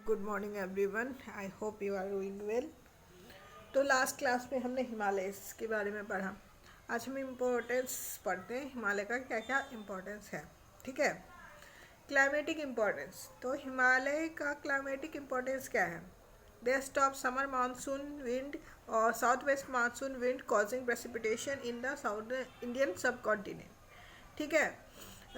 Good morning everyone, I hope you are doing well. तो last class में हमने Himalayas के बारे में पढ़ा। आज हम इम्पोर्टेंस पढ़ते हैं, हिमालय का क्या क्या इम्पोर्टेंस है। ठीक है। क्लाइमेटिक इम्पोर्टेंस, तो हिमालय का क्लाइमेटिक इम्पोर्टेंस क्या है? They stop summer monsoon wind और south west monsoon wind causing precipitation in the south Indian subcontinent. ठीक है।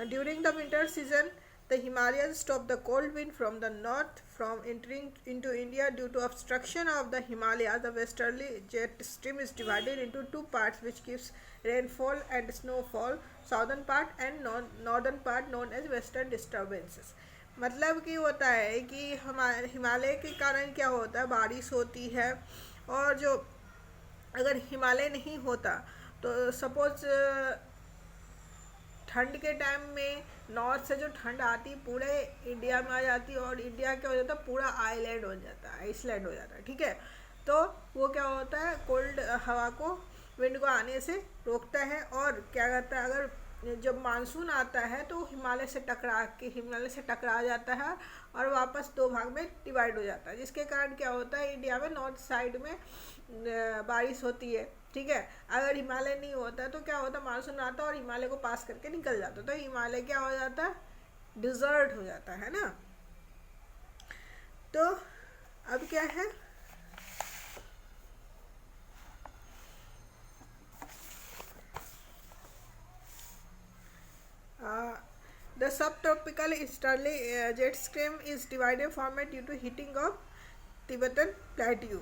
During the winter season, the Himalayas stop the cold wind from the north from entering into India due to obstruction of the Himalayas. The westerly jet stream is divided into two parts, which gives rainfall and snowfall. Southern part and northern part known as western disturbances. मतलब कि होता है कि हमारे हिमालय के कारण क्या होता है, बारिश होती है। और जो अगर हिमालय नहीं होता तो सपोज ठंड के टाइम में नॉर्थ से जो ठंड आती पूरे इंडिया में आ जाती है और इंडिया क्या हो जाता है, पूरा आइलैंड हो जाता है, आइसलैंड हो जाता है। ठीक है। तो वो क्या होता है, कोल्ड हवा को, विंड को आने से रोकता है। और क्या करता है, अगर जब मानसून आता है तो हिमालय से टकरा जाता है और वापस दो भाग में डिवाइड हो जाता है, जिसके कारण क्या होता है, इंडिया में नॉर्थ साइड में बारिश होती है। ठीक है। अगर हिमालय नहीं होता तो क्या होता, मानसून आता और हिमालय को पास करके निकल जाता, तो हिमालय क्या हो जाता, डिजर्ट हो जाता है ना। तो अब क्या है, the subtropical easterly jet stream is divided format due to heating of Tibetan plateau.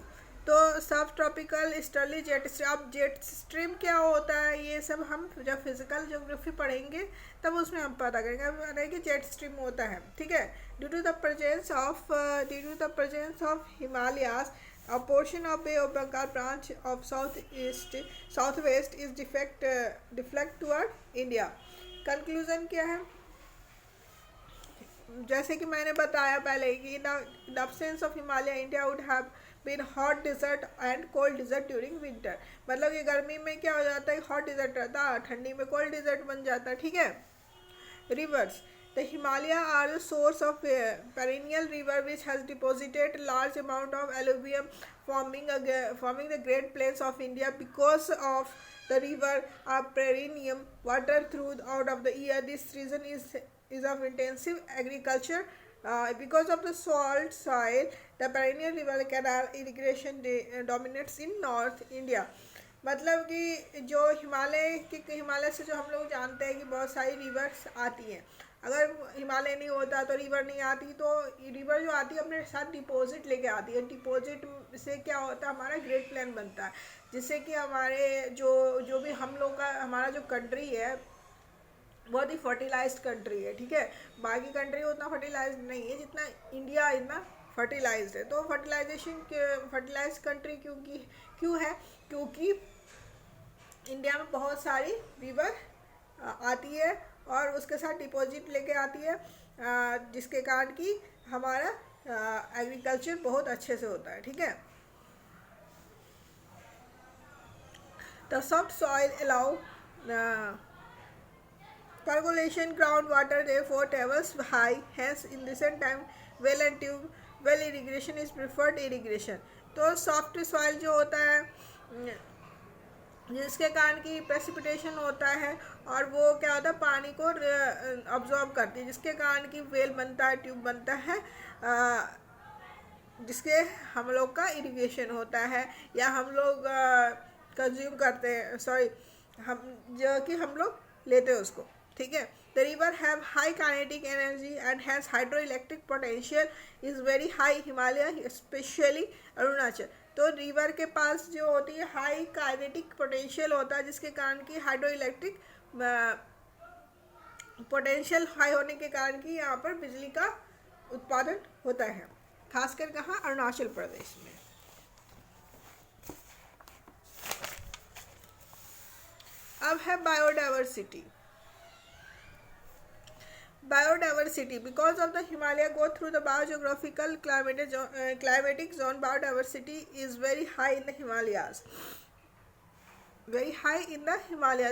तो सब ट्रॉपिकल ईस्टर्ली जेट स्ट्रीम, अब जेट स्ट्रीम क्या होता है ये सब हम जब फिजिकल ज्योग्राफी पढ़ेंगे तब उसमें हम पता करेंगे कि जेट स्ट्रीम होता है। ठीक है। Due to the presence of Himalayas, a portion of Bay of Bengal branch of southwest is deflect toward India। Conclusion क्या है, जैसे कि मैंने बताया पहले कि the absence of Himalaya India would have been hot desert and cold desert during winter. मतलब कि गर्मी में क्या हो जाता है, हॉट डिजर्ट रहता है, ठंडी में कोल्ड डिजर्ट बन जाता है। ठीक है। Rivers, the Himalaya are the source of perennial river which has deposited large amount of alluvium forming the great plains of India. Because of the river are perennial water throughout of the year. This region is of intensive agriculture. Because of the salt soil, the perennial river canal irrigation dominates in North India. मतलब कि जो हिमालय से जो हम लोग जानते हैं कि बहुत सारी रिवर्स आती हैं, अगर हिमालय नहीं होता तो रिवर नहीं आती, तो रिवर जो आती है अपने साथ डिपॉजिट लेके आती है। डिपॉजिट से क्या होता है, हमारा ग्रेट प्लेन बनता है, जिससे कि हमारे जो भी हम लोग का हमारा जो कंट्री है बहुत ही फर्टिलाइज्ड कंट्री है। ठीक है। बाकी कंट्री उतना फर्टिलाइज्ड नहीं है जितना इंडिया इतना फर्टिलाइज्ड है। तो फर्टिलाइज्ड कंट्री क्यों है, क्योंकि इंडिया में बहुत सारी रिवर आती है और उसके साथ डिपॉजिट लेके आती है, जिसके कारण कि हमारा एग्रीकल्चर बहुत अच्छे से होता है। ठीक है। The soft soil allow percolation groundwater therefore travels high, hence in recent time well and tube well irrigation is preferred irrigation। तो सॉफ्ट सॉइल जो होता है जिसके कारण की प्रेसिपिटेशन होता है और वो क्या होता है, पानी को अब्जॉर्ब करती है, जिसके कारण की वेल बनता है, ट्यूब बनता है, जिसके हम लोग का इरिगेशन होता है या हम लोग कंज्यूम करते हैं, हम लोग लेते हैं उसको। ठीक है। The river have high kinetic energy and has hydroelectric potential is very high Himalaya specially Arunachal. तो रिवर के पास जो होती है हाई काइनेटिक पोटेंशियल होता है, जिसके कारण की हाइड्रोइलेक्ट्रिक पोटेंशियल हाई होने के कारण की यहाँ पर बिजली का उत्पादन होता है, खासकर कहाँ, अरुणाचल प्रदेश में। अब है biodiversity. Because of the Himalaya go through the biogeographical climatic zone, biodiversity is very high in the Himalayas.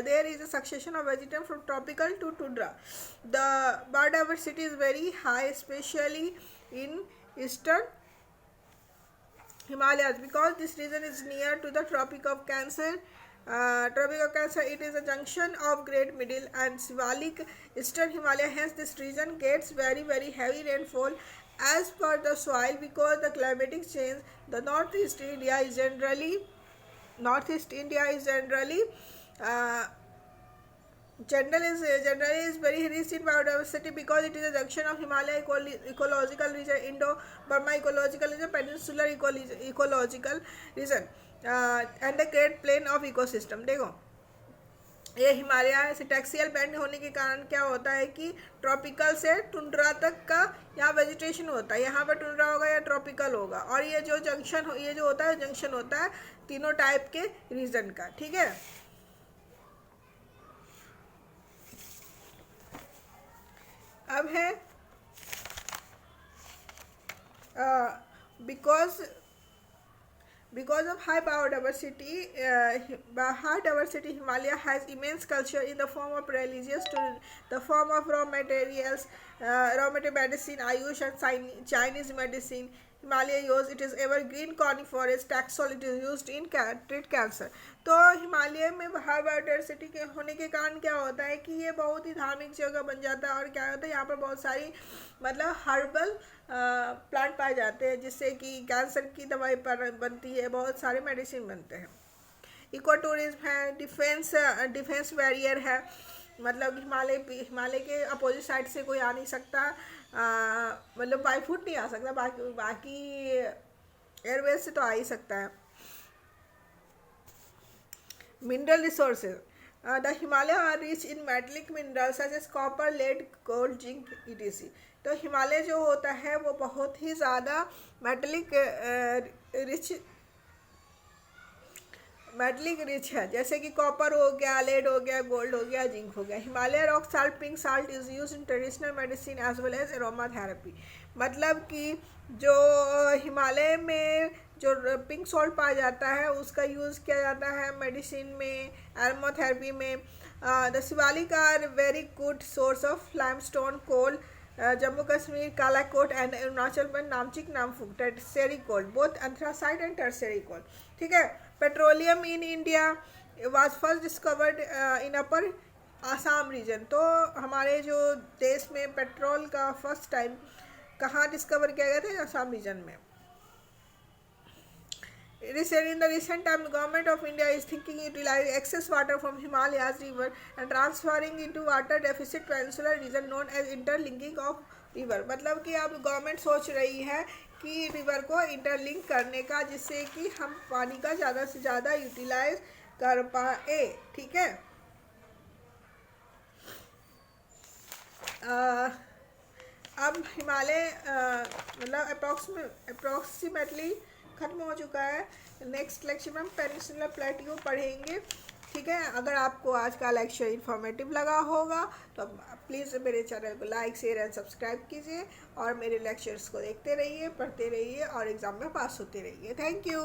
There is a succession of vegetation from tropical to tundra. The biodiversity is very high, especially in eastern Himalayas, because this region is near to the Tropic of Cancer. It is a junction of Great Middle and Shivalik Eastern Himalaya. Hence, this region gets very heavy rainfall as per the soil because the climatic change. The Northeast India is generally generally is very rich in biodiversity because it is a junction of Himalaya ecological region, Indo-Burma ecological region, peninsular ecological region, and the Great Plain of ecosystem. देखो ये हिमालय से टैक्सियल band होने के कारण क्या होता है कि ट्रॉपिकल से टुंड्रा तक का यहाँ वेजिटेशन होता है, यहाँ पर टुंड्रा होगा या ट्रॉपिकल होगा, और ये जो होता है जंक्शन होता है तीनों टाइप के रीजन का, ठीक है। अब है because of high biodiversity, Himalaya has immense culture in the form of religious tourism, the form of raw material medicine, Ayush and Chinese medicine. Himalaya use it is evergreen coniferous taxol, it is used in treat cancer. तो हिमालय में high biodiversity के होने के कारण क्या होता है कि ये बहुत ही धार्मिक जगह बन जाता है, और क्या होता है यहाँ पर बहुत सारी मतलब हर्बल प्लांट पाए जाते हैं जिससे कि कैंसर की दवाई बनती है, बहुत सारे मेडिसिन बनते हैं। इको टूरिज्म है, डिफेंस बैरियर है, मतलब हिमालय के अपोजिट साइड से कोई आ नहीं सकता, मतलब बाई फुट नहीं आ सकता, बाकी एयरवेज से तो आ ही सकता है। Mineral resources, the Himalaya are rich in metallic minerals such as copper, lead, gold, zinc etc. तो हिमालय जो होता है वो बहुत ही ज़्यादा मेटलिक रिच है, जैसे कि कॉपर हो गया, लेड हो गया, गोल्ड हो गया, जिंक हो गया। Himalaya rock salt, pink salt is use in traditional medicine as well as aroma therapy. मतलब कि जो हिमालय में जो पिंक सॉल्ट पाया जाता है उसका यूज़ किया जाता है मेडिसिन में, एरोमाथेरेपी में। The Shivalik are very good source of limestone coal, Jammu Kashmir Kalakot and Arunachal में Namchik Namphuk tertiary coal, both anthracite and tertiary coal, ठीक है। Petroleum in India was first discovered in upper Assam region. तो हमारे जो देश में पेट्रोल का फर्स्ट टाइम कहाँ डिस्कवर किया गया था? आसाम रीजन में। In the recent time, government of India is thinking utilize excess water from Himalayas river and transferring into water deficit peninsular region known as interlinking of river। मतलब कि अब government सोच रही है कि रिवर को इंटरलिंक करने का, जिससे कि हम पानी का ज़्यादा से ज़्यादा यूटिलाइज कर पाए, ठीक है। अब हिमालय मतलब अप्रॉक्सीमेटली ख़त्म हो चुका है। नेक्स्ट लेक्चर में हम पेनिनसुलर प्लेट्यू पढ़ेंगे, ठीक है। अगर आपको आज का लेक्चर इन्फॉर्मेटिव लगा होगा तो प्लीज़ मेरे चैनल को लाइक, शेयर एंड सब्सक्राइब कीजिए, और मेरे लेक्चर्स को देखते रहिए, पढ़ते रहिए और एग्ज़ाम में पास होते रहिए। Thank you.